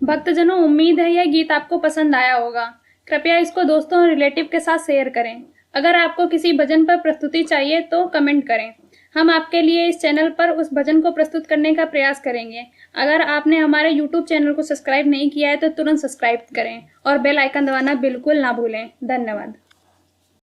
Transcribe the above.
भक्तजनों, उम्मीद है यह गीत आपको पसंद आया होगा। कृपया इसको दोस्तों और रिलेटिव के साथ शेयर करें। अगर आपको किसी भजन पर प्रस्तुति चाहिए तो कमेंट करें। हम आपके लिए इस चैनल पर उस भजन को प्रस्तुत करने का प्रयास करेंगे। अगर आपने हमारे YouTube चैनल को सब्सक्राइब नहीं किया है तो तुरंत सब्सक्राइब करें और बेल आइकन दबाना बिल्कुल ना भूलें। धन्यवाद।